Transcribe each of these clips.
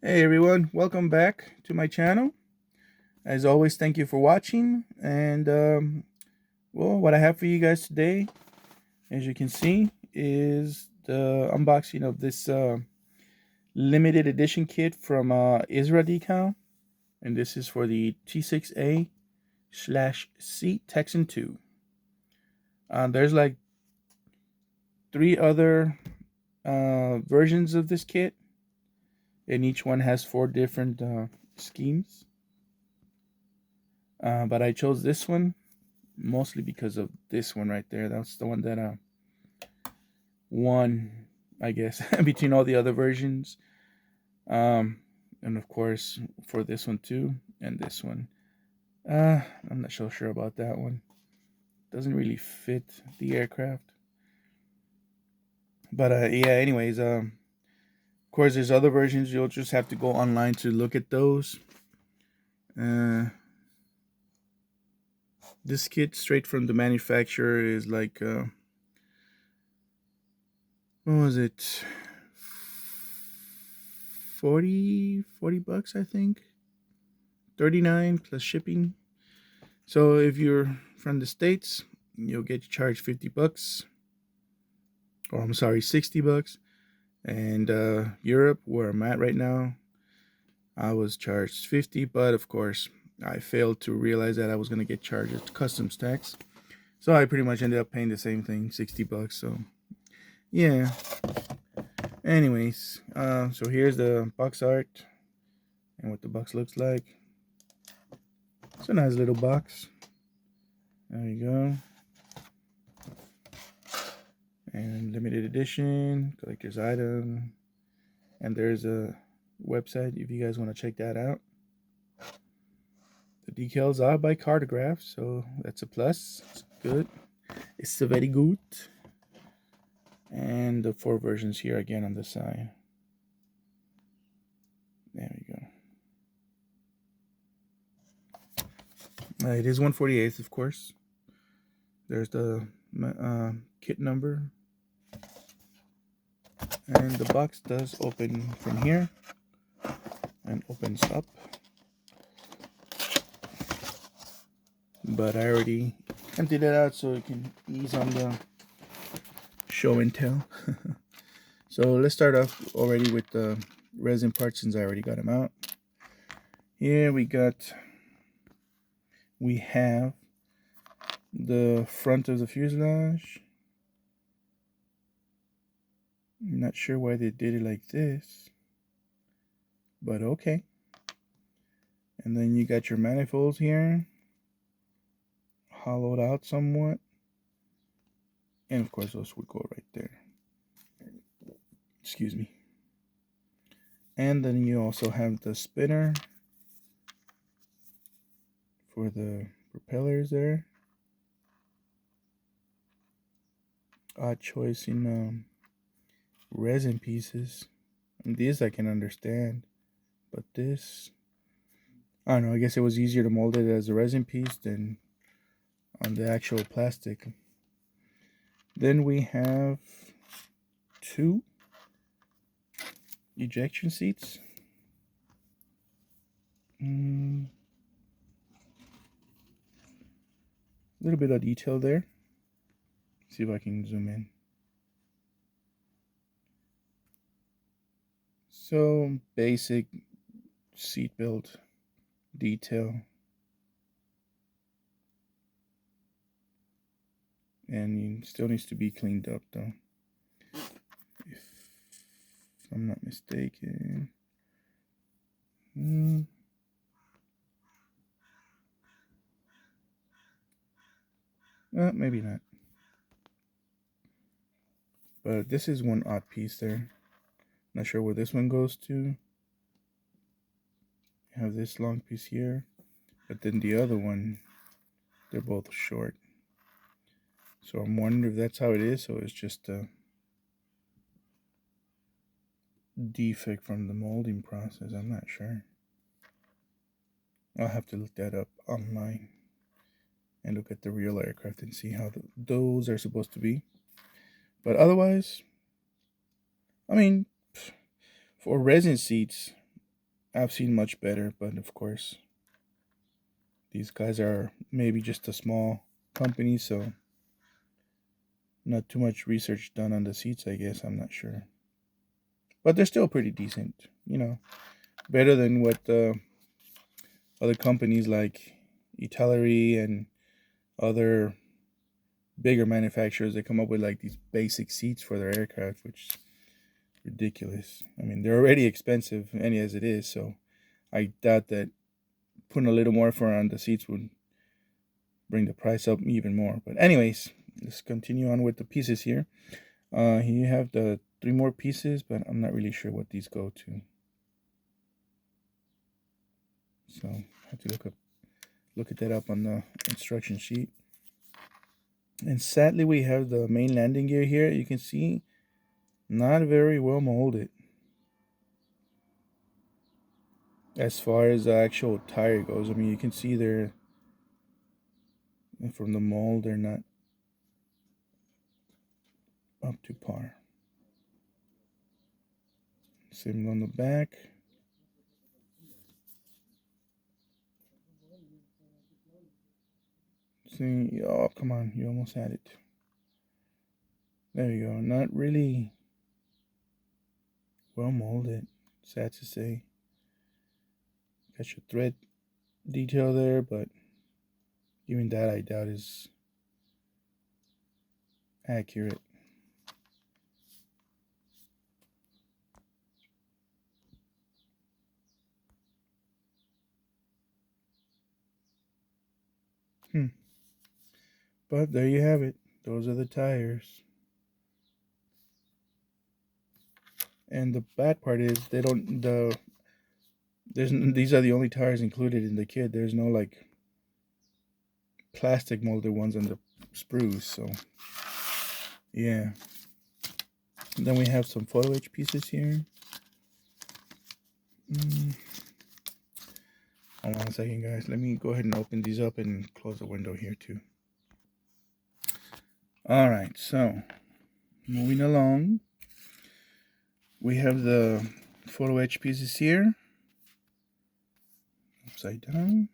Hey everyone, welcome back to my channel. As always, thank you for watching. And well, what I have for you guys today, as you can see, is the unboxing of this limited edition kit from Isradecal, and this is for the T6A slash C Texan II. There's like three other versions of this kit, and each one has four different schemes. But I chose this one mostly because of this one right there. That's the one that won, I guess, between all the other versions. Um, and of course, for this one too, and this one. I'm not so sure about that one. Doesn't really fit the aircraft. But yeah, anyways, of course, there's other versions. You'll just have to go online to look at those. This kit straight from the manufacturer is like what was it, 40 bucks, I think. 39 plus shipping. So if you're from the States, you'll get charged 50 bucks, or I'm sorry, 60 bucks. And Europe, where I'm at right now, I was charged 50, but of course I failed to realize that I was going to get charged a customs tax. So I pretty much ended up paying the same thing, 60 bucks. So yeah. Anyways, so here's the box art and what the box looks like. It's a nice little box. There you go. And limited edition, collector's item. And there's a website if you guys want to check that out. The decals are by Cartograph, so that's a plus. It's good. It's very good. And the four versions here again on the side. There we go. It is 148th, of course. There's the kit number. And the box does open from here and opens up. But I already emptied it out so it can ease on the show and tell. So let's start off already with the resin parts since I already got them out. Here we have the front of the fuselage. I'm not sure why they did it like this, but okay. And then you got your manifolds here, hollowed out somewhat. And of course those would go right there. Excuse me. And then you also have the spinner for the propellers there. Odd choice in resin pieces. And this I can understand, but this, I don't know, I guess it was easier to mold it as a resin piece than on the actual plastic. Then we have two ejection seats. A little bit of detail there. See if I can zoom in. So basic seat belt detail. And it still needs to be cleaned up though, if I'm not mistaken. Well, maybe not. But this is one odd piece there. Not sure where this one goes to. You have this long piece here, but then the other one, they're both short. So I'm wondering if that's how it is, so it's just a defect from the molding process. I'm not sure. I'll have to look that up online and look at the real aircraft and see how those are supposed to be. But otherwise, I mean, for resin seats, I've seen much better, but of course, these guys are maybe just a small company, so not too much research done on the seats, I guess. I'm not sure. But they're still pretty decent, you know. Better than what other companies like Italy and other bigger manufacturers that come up with like these basic seats for their aircraft, which is ridiculous. I mean, they're already expensive, any as it is, so I doubt that putting a little more for on the seats would bring the price up even more. But anyways, let's continue on with the pieces here. Here you have the 3 more pieces, but I'm not really sure what these go to. So I have to look at that up on the instruction sheet. And sadly, we have the main landing gear here. You can see not very well molded. As far as the actual tire goes, I mean, you can see they're from the mold, they're not up to par. Same on the back. See, oh, come on, you almost had it. There you go. Not really well molded, sad to say. Got your thread detail there, but even that I doubt is accurate. But there you have it. Those are the tires. And the bad part is these are the only tires included in the kit. There's no like plastic molded ones on the sprues, so yeah. And then we have some photo etch pieces here. Hold on a second, guys. Let me go ahead and open these up and close the window here too. All right, so moving along, we have the photo etch pieces here, upside down.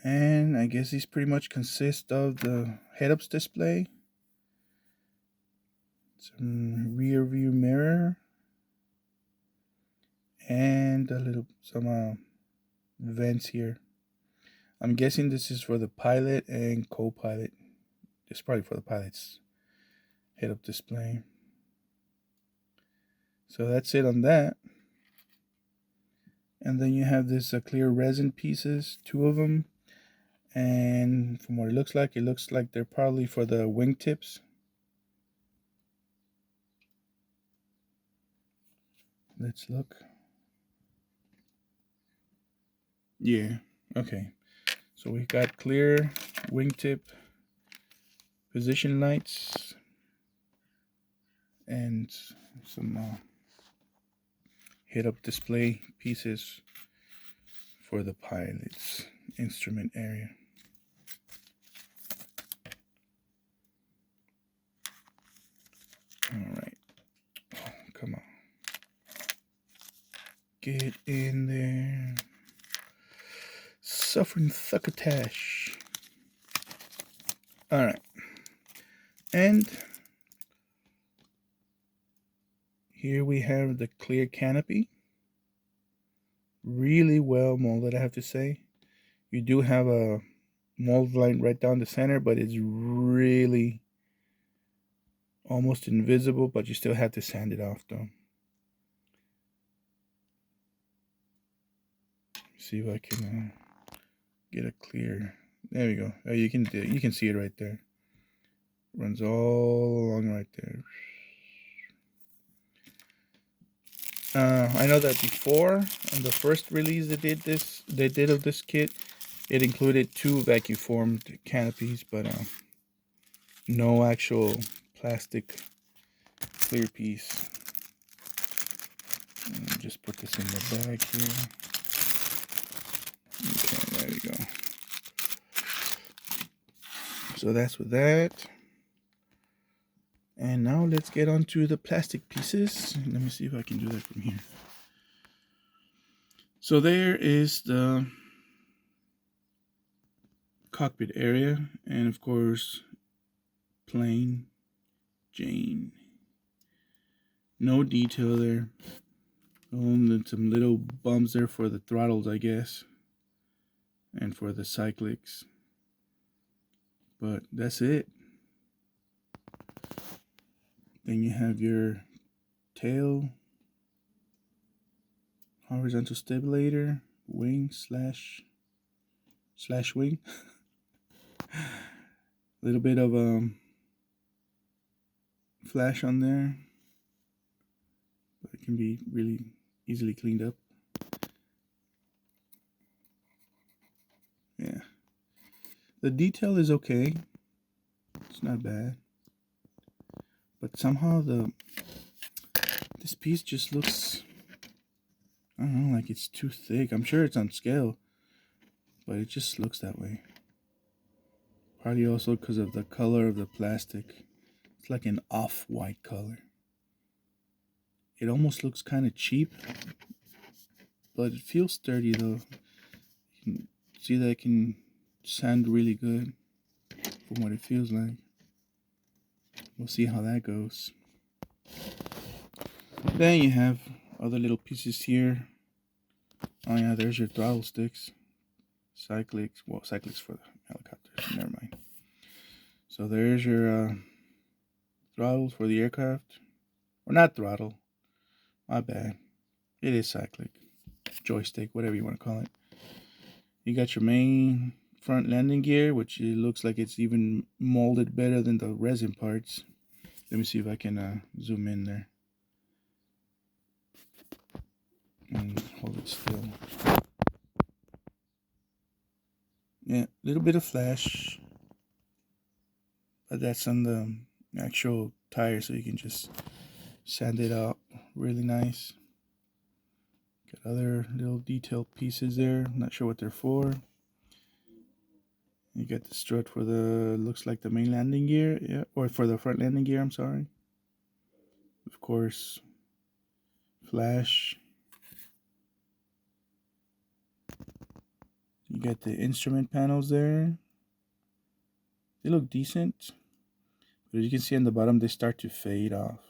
And I guess these pretty much consist of the head-ups display, some rear view mirror, and some vents here. I'm guessing this is for the pilot and co-pilot. It's probably for the pilot's head-up display. So that's it on that. And then you have this clear resin pieces, 2 of them. And from what it looks like they're probably for the wingtips. Let's look. Yeah, okay. So we've got clear wingtip position lights and some head-up display pieces for the pilot's instrument area. All right. Oh, come on. Get in there. Suffering thuckatash. All right. And here we have the clear canopy. Really well molded, I have to say. You do have a mold line right down the center, but it's really almost invisible, but you still have to sand it off though. See if I can get a clear. There we go. Oh, you can see it right there. Runs all along right there. I know that before, on the first release they did of this kit, it included 2 vacuum formed canopies, but no actual plastic clear piece. Just put this in the bag here. Okay, there we go. So that's with that. And now let's get on to the plastic pieces. Let me see if I can do that from here. So there is the cockpit area, and of course, plain Jane. No detail there. And some little bumps there for the throttles, I guess, and for the cyclics. But that's it. Then you have your tail, horizontal stabilizer, wing slash wing. A little bit of flash on there, but it can be really easily cleaned up. Yeah, the detail is okay. It's not bad, but somehow this piece just looks, I don't know, like it's too thick. I'm sure it's on scale, but it just looks that way. Probably also because of the color of the plastic. It's like an off-white color. It almost looks kind of cheap, but it feels sturdy though. You can see that it can sand really good from what it feels like. We'll see how that goes. Then you have other little pieces here. Oh yeah, there's your throttle sticks. Cyclics, well, cyclics for the helicopters, never mind. So there's your throttles for the aircraft. Or not throttle, my bad. It is cyclic. Joystick, whatever you want to call it. You got your main front landing gear, which it looks like it's even molded better than the resin parts. Let me see if I can zoom in there and hold it still. Yeah, a little bit of flash, but that's on the actual tire, so you can just sand it up really nice. Got other little detailed pieces there. Not sure what they're for. You got the strut for the, looks like the main landing gear, yeah, or for the front landing gear, I'm sorry. Of course, flash. You got the instrument panels there. They look decent, but as you can see on the bottom, they start to fade off.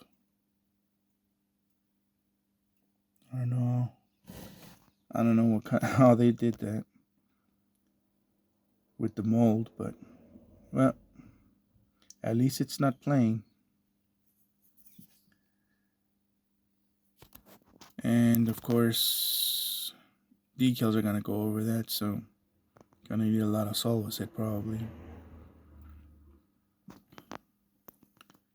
I don't know what kind, how they did that with the mold, but well, at least it's not plain. And of course, decals are gonna go over that, so gonna need a lot of Solvaset probably.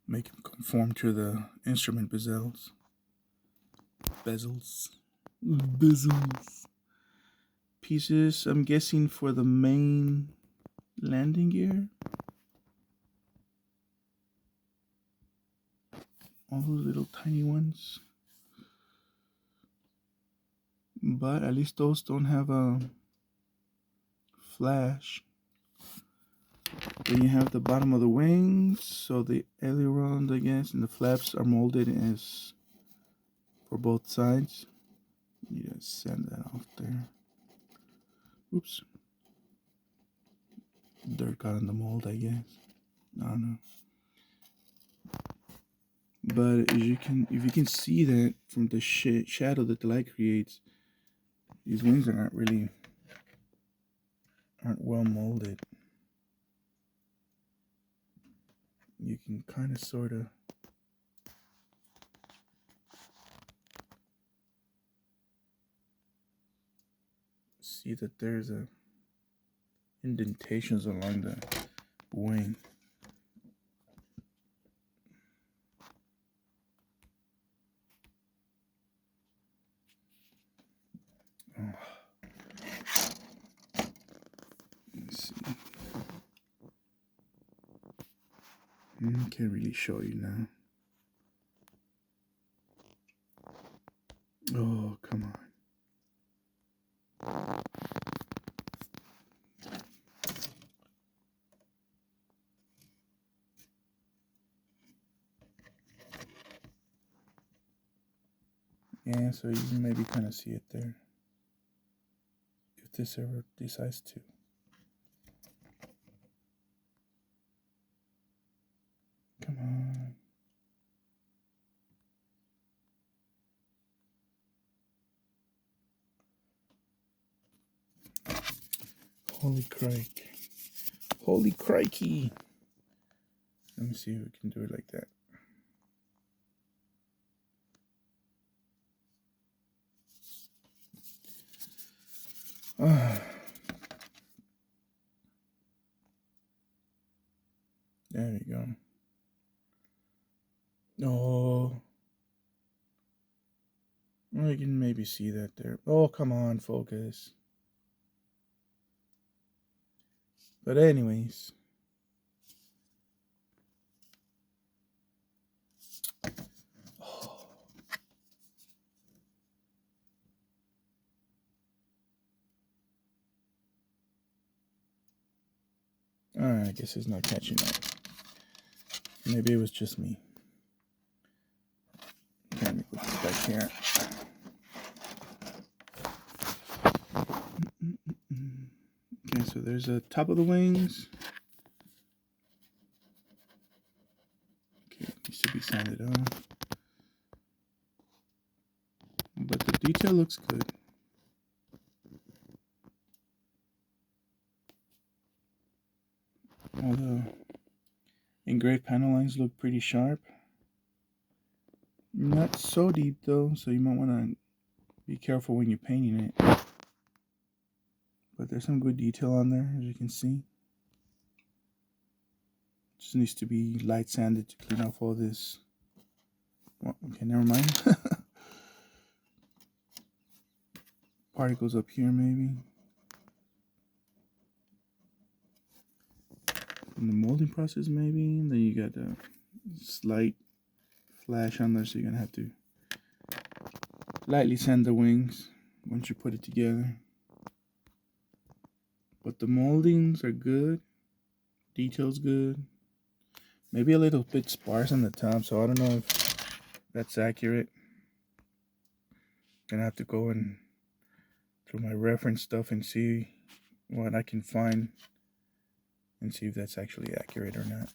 Make them conform to the instrument bezels. Pieces, I'm guessing, for the main landing gear. All those little tiny ones. But at least those don't have a flash. Then you have the bottom of the wings, so the ailerons, I guess, and the flaps are molded as for both sides. You just sand that off there. Oops. Dirt got on the mold, I guess. I don't know. But as if you can see that from the shadow that the light creates, these wings aren't well molded. You can kind of sort of see that there's indentations along the wing. Oh. Let's see. Can't really show you now. Oh, come on. Yeah, so you can maybe kind of see it there. If this ever decides to. Come on. Holy crike. Holy crikey. Let me see if we can do it like that. There we go. Oh. Well, you can maybe see that there. Oh, come on, focus. But anyways. Oh. Alright, I guess it's not catching up. Maybe it was just me. Let me put this back here. Okay, so there's the top of the wings. Okay, it needs to be sanded on. But the detail looks good. All the engraved panel lines look pretty sharp. Not so deep though, so you might want to be careful when you're painting it. But there's some good detail on there, as you can see. Just needs to be light sanded to clean off all this. Well, okay, never mind. Particles up here maybe. In the molding process maybe. And then you got a slight flash on there, so you're gonna have to lightly sand the wings once you put it together. But the moldings are good. Detail's good. Maybe a little bit sparse on the top, so I don't know if that's accurate. Gonna have to go and through my reference stuff and see what I can find and see if that's actually accurate or not.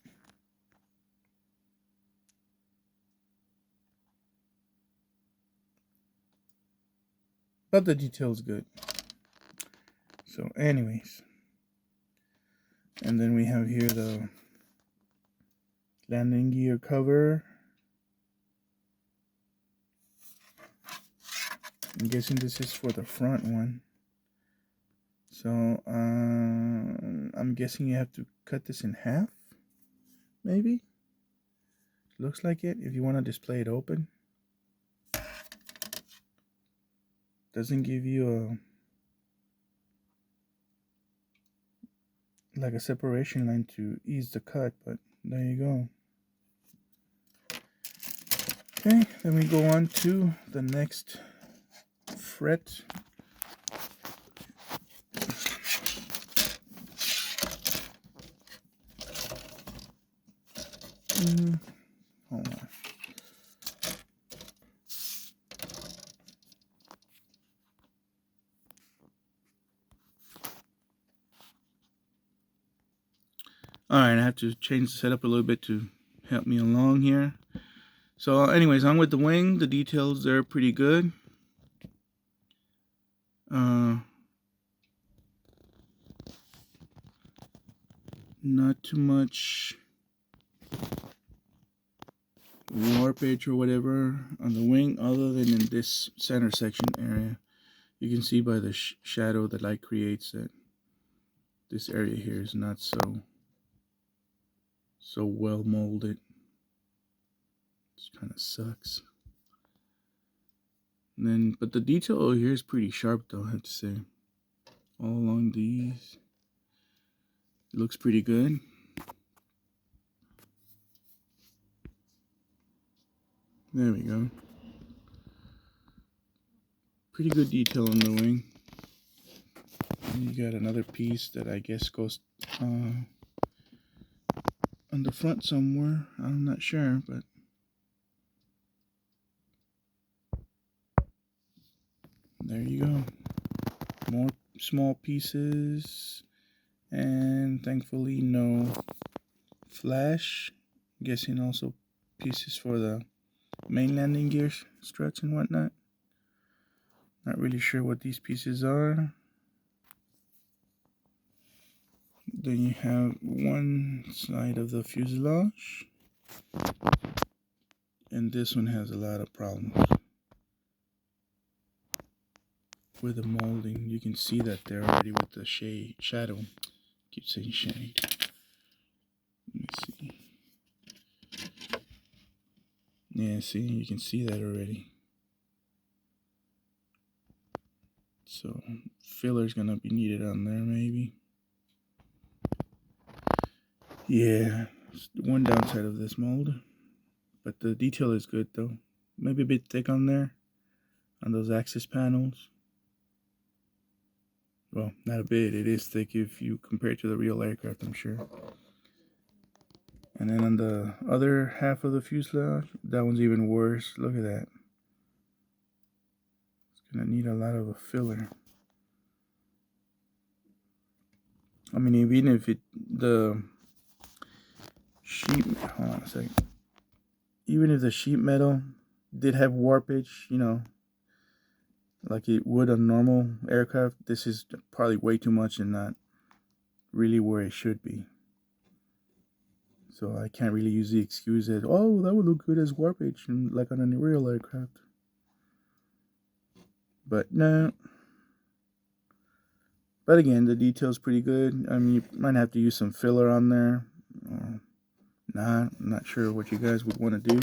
But the detail's good. So anyways, and then we have here the landing gear cover. I'm guessing this is for the front one. So I'm guessing you have to cut this in half, maybe. Looks like it if you want to display it open. Doesn't give you like a separation line to ease the cut, but there you go. Okay, then we go on to the next fret. Hold on. Alright, I have to change the setup a little bit to help me along here. So anyways, on with the wing. The details there are pretty good. Not too much warpage or whatever on the wing, other than in this center section area. You can see by the shadow the light creates that this area here is not so well molded. It kind of sucks. And then, but the detail over here is pretty sharp though, I have to say. All along these, it looks pretty good. There we go. Pretty good detail on the wing. And you got another piece that I guess goes on the front somewhere. I'm not sure, but there you go. More small pieces, and thankfully no flash. I'm guessing also pieces for the main landing gear struts and whatnot. Not really sure what these pieces are. Then you have one side of the fuselage, and this one has a lot of problems with the molding. You can see that there already with the shadow. Keep saying shade. Let me see. Yeah, see, you can see that already. So filler's gonna be needed on there maybe. Yeah, it's one downside of this mold, but the detail is good though. Maybe a bit thick on there, on those axis panels. Well, not a bit, it is thick if you compare it to the real aircraft, I'm sure. And then on the other half of the fuselage, that one's even worse. Look at that. It's gonna need a lot of a filler. I mean, even if the sheet, hold on a second. Even if the sheet metal did have warpage, you know, like it would a normal aircraft, this is probably way too much and not really where it should be. So I can't really use the excuse that, oh, that would look good as warpage, like on a real aircraft. But no. But again, the detail's pretty good. I mean, you might have to use some filler on there. I'm not sure what you guys would want to do.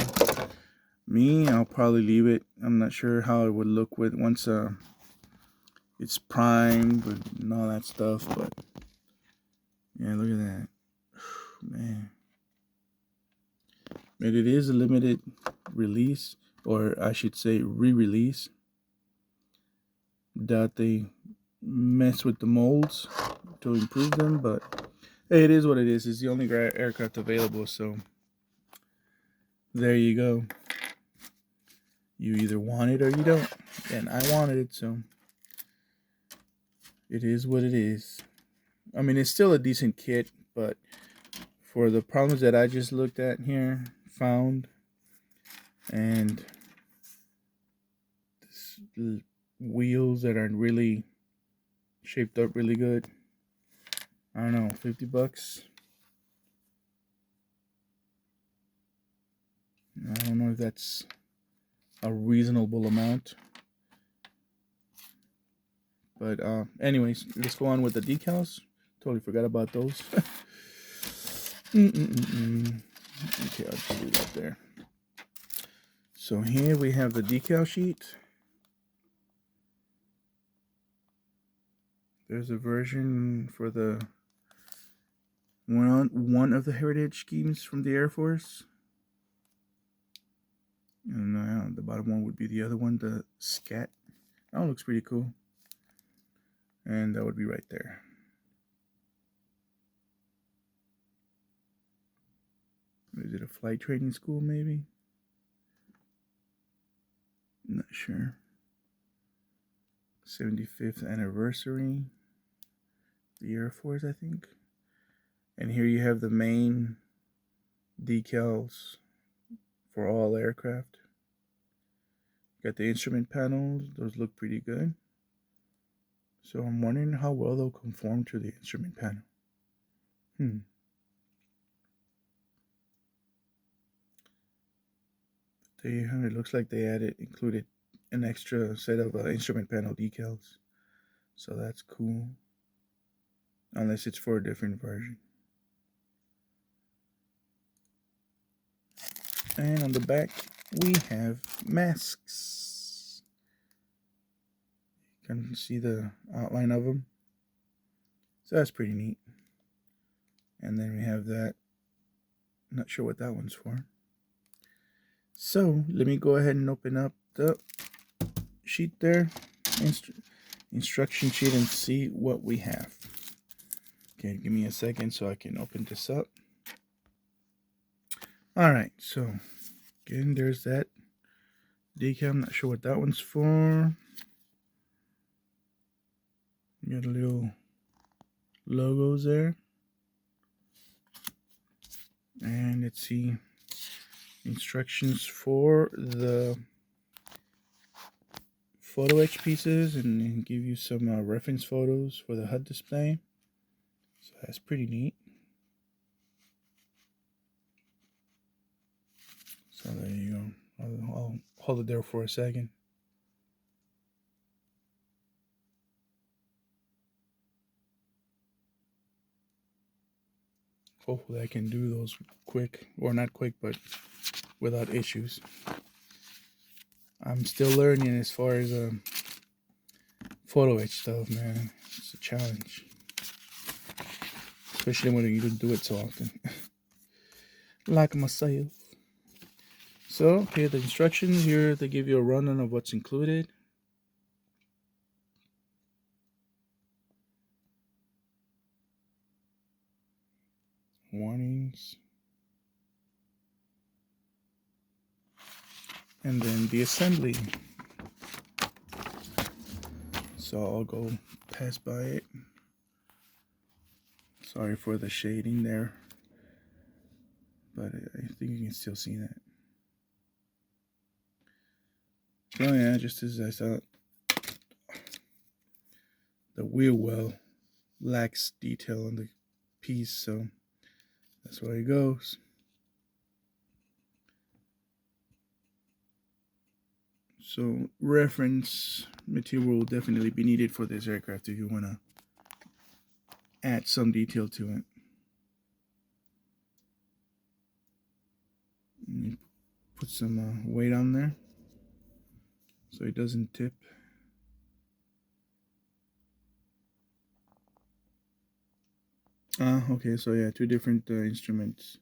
Me, I'll probably leave it. I'm not sure how it would look with once it's primed and all that stuff. But yeah, look at that, man. But it is a limited release, or I should say re-release. That they mess with the molds to improve them, but hey, it is what it is. It's the only aircraft available, so there you go. You either want it or you don't, and I wanted it, so it is what it is. I mean, it's still a decent kit, but for the problems that I just looked at here, found, and wheels that aren't really shaped up really good, I don't know, $50. I don't know if that's a reasonable amount. But anyways, let's go on with the decals. Totally forgot about those. Okay, I'll just leave that there. So here we have the decal sheet. There's a version for the one of the heritage schemes from the Air Force. And the bottom one would be the other one, the SCAT. That one looks pretty cool. And that would be right there. Is it a flight training school, maybe? I'm not sure. 75th anniversary. The Air Force, I think. And here you have the main decals for all aircraft. Got the instrument panels. Those look pretty good. So I'm wondering how well they'll conform to the instrument panel. There you have it. It looks like they included an extra set of instrument panel decals. So that's cool. Unless it's for a different version. And on the back, we have masks. You can see the outline of them. So that's pretty neat. And then we have that. Not sure what that one's for. So let me go ahead and open up the sheet there. Instruction sheet, and see what we have. Okay, give me a second so I can open this up. Alright, so again, there's that decal. I'm not sure what that one's for. Got a little logos there. And let's see, instructions for the photo etch pieces, and give you some reference photos for the HUD display. So that's pretty neat. So there you go. I'll hold it there for a second. Hopefully I can do those quick, or not quick, but without issues. I'm still learning as far as photo etch stuff, man. It's a challenge, especially when you don't do it so often. Like myself. So here are the instructions. Here they give you a rundown of what's included. Warnings. And then the assembly. So I'll go pass by it. Sorry for the shading there, but I think you can still see that. Oh yeah, just as I thought, the wheel well lacks detail on the piece, so that's where it goes. So reference material will definitely be needed for this aircraft if you want to add some detail to it. And put some weight on there so it doesn't tip. Okay, so yeah, two different instruments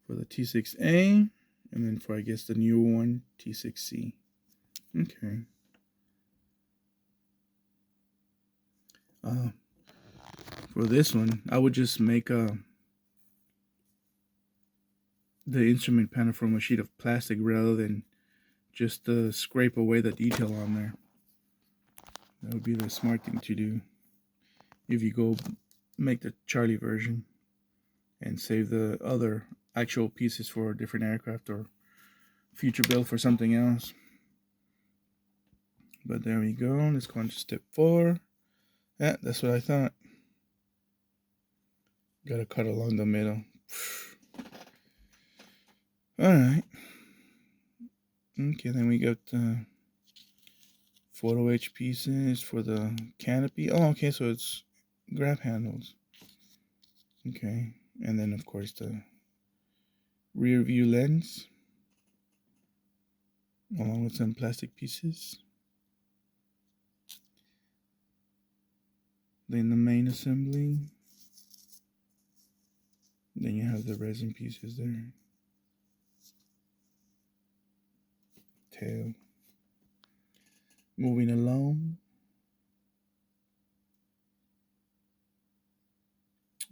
for the T-6A, and then for, I guess, the new one, T-6C. Okay. For this one, I would just make the instrument panel from a sheet of plastic rather than just scrape away the detail on there. That would be the smart thing to do if you go make the Charlie version and save the other actual pieces for a different aircraft or future build for something else. But there we go. Let's go on to step 4. Yeah, that's what I thought. Gotta cut along the middle. Alright. Okay, then we got photo etch pieces for the canopy. Oh, okay, so it's grab handles. Okay, and then of course the rear view lens, along with some plastic pieces. Then the main assembly. Then you have the resin pieces there. Tail. Moving along.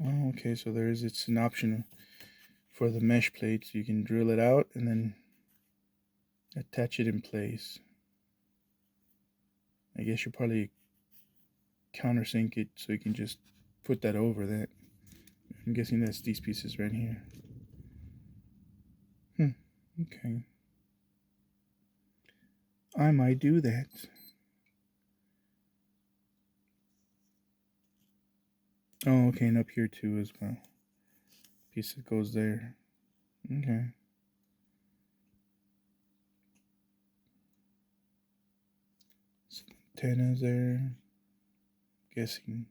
Oh, okay, so it's an option for the mesh plate, so you can drill it out and then attach it in place. I guess you'll probably countersink it so you can just put that over that. I'm guessing that's these pieces right here. Okay. I might do that. Oh, okay, and up here too as well. Piece that goes there. Okay. Some antennas there. Guessing.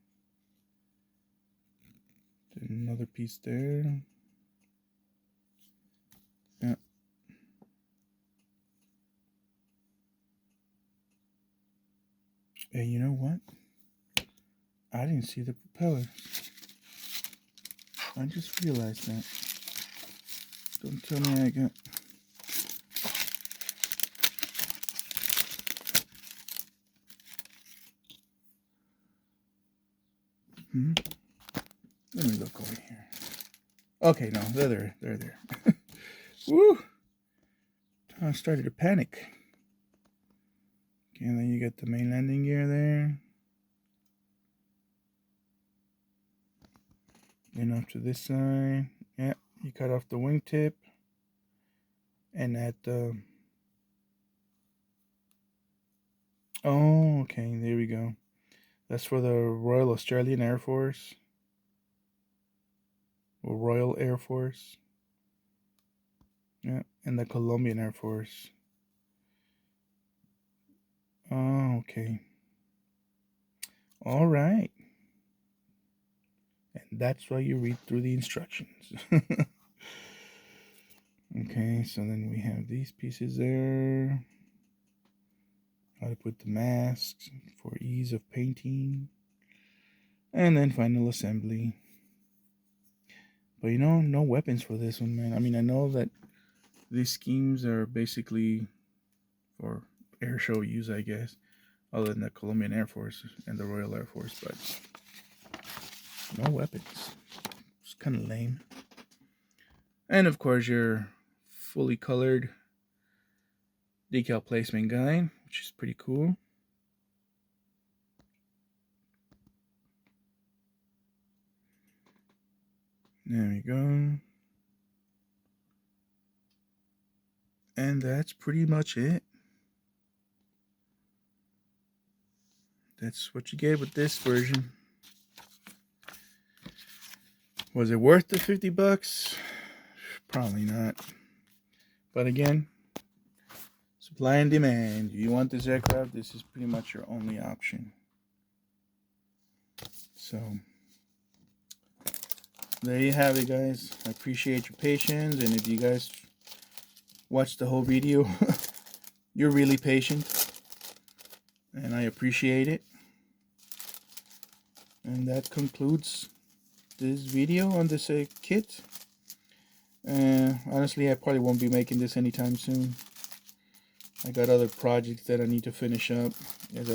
Then another piece there. Yeah. Hey, you know what? I didn't see the propeller. I just realized that. Don't tell me I got... Let me look over here. Okay, no, they're there. Woo! I started to panic. Okay, and then you got the main landing gear there. And up to this side, yeah, you cut off the wingtip, and at the oh, okay, there we go. That's for the Royal Australian Air Force or Royal Air Force. Yeah, and the Colombian Air Force. Oh, okay. All right. And that's why you read through the instructions. Okay, so then we have these pieces there. How to put the masks for ease of painting. And then final assembly. But you know, no weapons for this one, man. I mean, I know that these schemes are basically for air show use, I guess, other than the Colombian Air Force and the Royal Air Force, but no weapons. It's kind of lame. And of course, your fully colored decal placement guide, which is pretty cool. There we go. And that's pretty much it. That's what you get with this version. Was it worth the $50? Probably not. But again, supply and demand. If you want this aircraft, this is pretty much your only option. So there you have it, guys. I appreciate your patience, and if you guys watched the whole video, you're really patient, and I appreciate it. And that concludes this video on this kit. Honestly, I probably won't be making this anytime soon. I got other projects that I need to finish up, as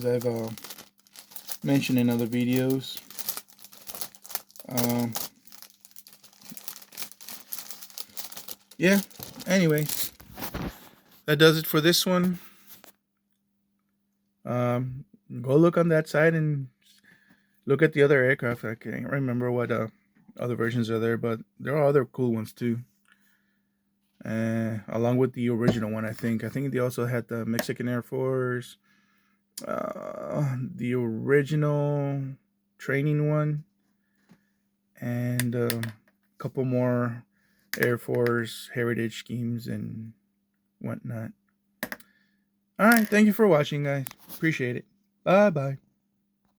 I've mentioned in other videos. Yeah, anyway, that does it for this one. Go look on that side and look at the other aircraft. I can't remember what other versions are there, but there are other cool ones too. Along with the original one, I think they also had the Mexican Air Force, the original training one, and a couple more Air Force heritage schemes and whatnot. All right, thank you for watching, guys. Appreciate it. Bye bye.